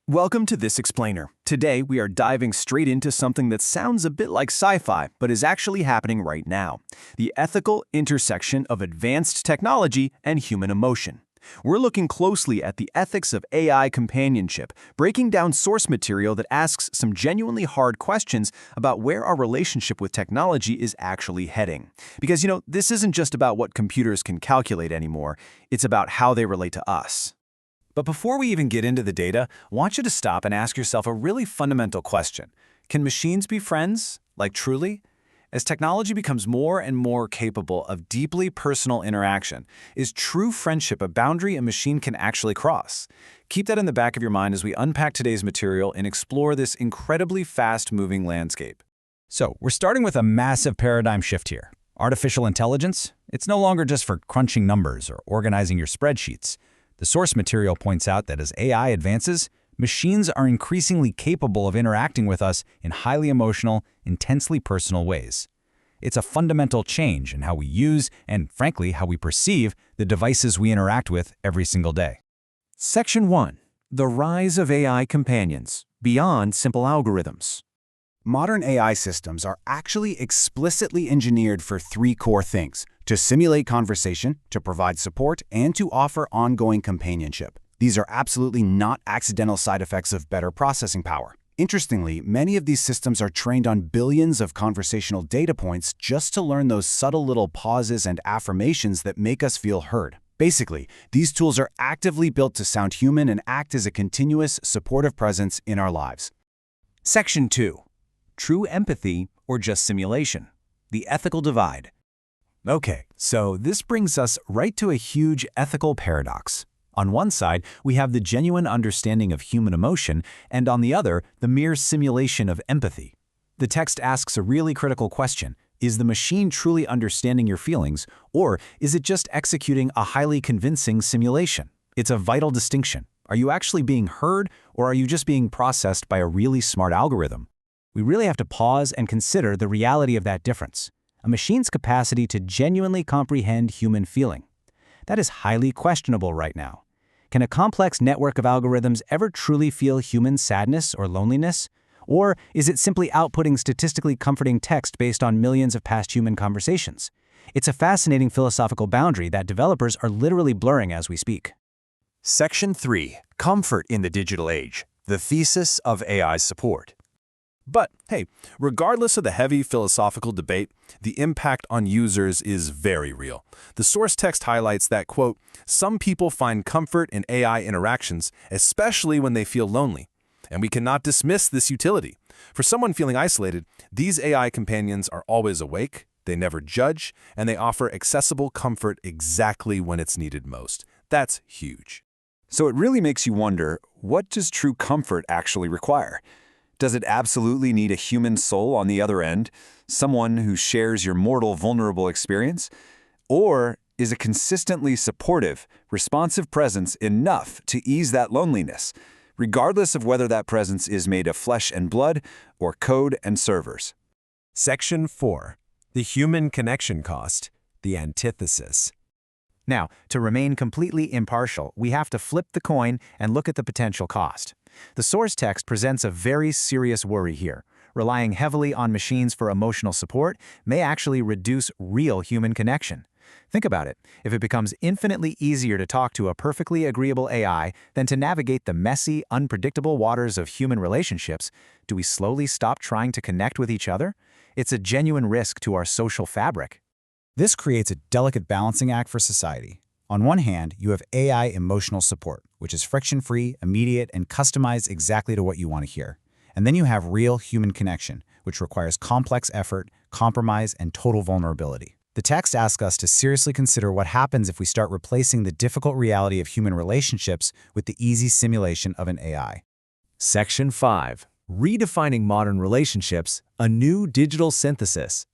Welcome to This Explainer. Today, we are diving straight into something that sounds a bit like sci-fi, but is actually happening right now: the ethical intersection of advanced technology and human emotion. We're looking closely at the ethics of AI companionship, breaking down source material that asks some genuinely hard questions about where our relationship with technology is actually heading. Because, this isn't just about what computers can calculate anymore, it's about how they relate to us. But before we even get into the data, I want you to stop and ask yourself a really fundamental question. Can machines be friends? Like truly? As technology becomes more and more capable of deeply personal interaction, is true friendship a boundary a machine can actually cross? Keep that in the back of your mind as we unpack today's material and explore this incredibly fast-moving landscape. So, we're starting with a massive paradigm shift here. Artificial intelligence? It's no longer just for crunching numbers or organizing your spreadsheets. The source material points out that as AI advances, machines are increasingly capable of interacting with us in highly emotional, intensely personal ways. It's a fundamental change in how we use and, frankly, how we perceive the devices we interact with every single day. Section 1. The Rise of AI Companions, Beyond Simple Algorithms. Modern AI systems are actually explicitly engineered for three core things: to simulate conversation, to provide support, and to offer ongoing companionship. These are absolutely not accidental side effects of better processing power. Interestingly, many of these systems are trained on billions of conversational data points just to learn those subtle little pauses and affirmations that make us feel heard. Basically, these tools are actively built to sound human and act as a continuous, supportive presence in our lives. Section 2. True empathy or just simulation? The ethical divide. Okay, so this brings us right to a huge ethical paradox. On one side, we have the genuine understanding of human emotion, and on the other, the mere simulation of empathy. The text asks a really critical question: is the machine truly understanding your feelings, or is it just executing a highly convincing simulation? It's a vital distinction. Are you actually being heard, or are you just being processed by a really smart algorithm? We really have to pause and consider the reality of that difference: a machine's capacity to genuinely comprehend human feeling. That is highly questionable right now. Can a complex network of algorithms ever truly feel human sadness or loneliness? Or is it simply outputting statistically comforting text based on millions of past human conversations? It's a fascinating philosophical boundary that developers are literally blurring as we speak. Section 3. Comfort in the Digital Age: The Thesis of AI Support. But, hey, regardless of the heavy philosophical debate, the impact on users is very real. The source text highlights that, quote, "Some people find comfort in AI interactions, especially when they feel lonely. And we cannot dismiss this utility. For someone feeling isolated, these AI companions are always awake, they never judge, and they offer accessible comfort exactly when it's needed most." That's huge. So it really makes you wonder, what does true comfort actually require? Does it absolutely need a human soul on the other end, someone who shares your mortal, vulnerable experience? Or is a consistently supportive, responsive presence enough to ease that loneliness, regardless of whether that presence is made of flesh and blood or code and servers? Section 4. The Human Connection Cost, the Antithesis. Now, to remain completely impartial, we have to flip the coin and look at the potential cost. The source text presents a very serious worry here. Relying heavily on machines for emotional support may actually reduce real human connection. Think about it. If it becomes infinitely easier to talk to a perfectly agreeable AI than to navigate the messy, unpredictable waters of human relationships, do we slowly stop trying to connect with each other? It's a genuine risk to our social fabric. This creates a delicate balancing act for society. On one hand, you have AI emotional support, which is friction-free, immediate, and customized exactly to what you want to hear. And then you have real human connection, which requires complex effort, compromise, and total vulnerability. The text asks us to seriously consider what happens if we start replacing the difficult reality of human relationships with the easy simulation of an AI. Section 5. Redefining Modern Relationships, a New Digital Synthesis.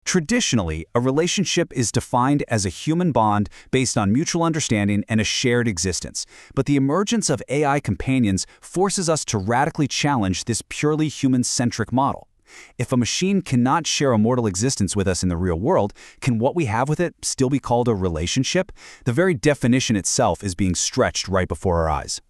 Traditionally, a relationship is defined as a human bond based on mutual understanding and a shared existence. But the emergence of AI companions forces us to radically challenge this purely human-centric model. If a machine cannot share a mortal existence with us in the real world, can what we have with it still be called a relationship? The very definition itself is being stretched right before our eyes.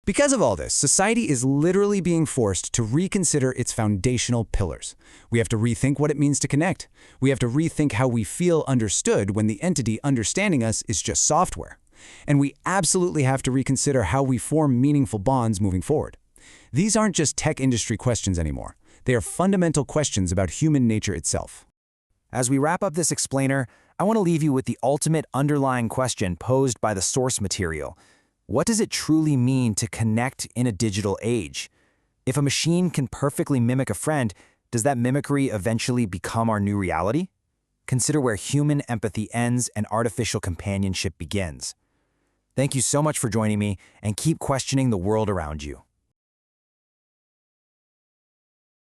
Because of all this, society is literally being forced to reconsider its foundational pillars. We have to rethink what it means to connect. We have to rethink how we feel understood when the entity understanding us is just software. And we absolutely have to reconsider how we form meaningful bonds moving forward. These aren't just tech industry questions anymore. They are fundamental questions about human nature itself. As we wrap up this explainer, I want to leave you with the ultimate underlying question posed by the source material. What does it truly mean to connect in a digital age? If a machine can perfectly mimic a friend, does that mimicry eventually become our new reality? Consider where human empathy ends and artificial companionship begins. Thank you so much for joining me, and keep questioning the world around you.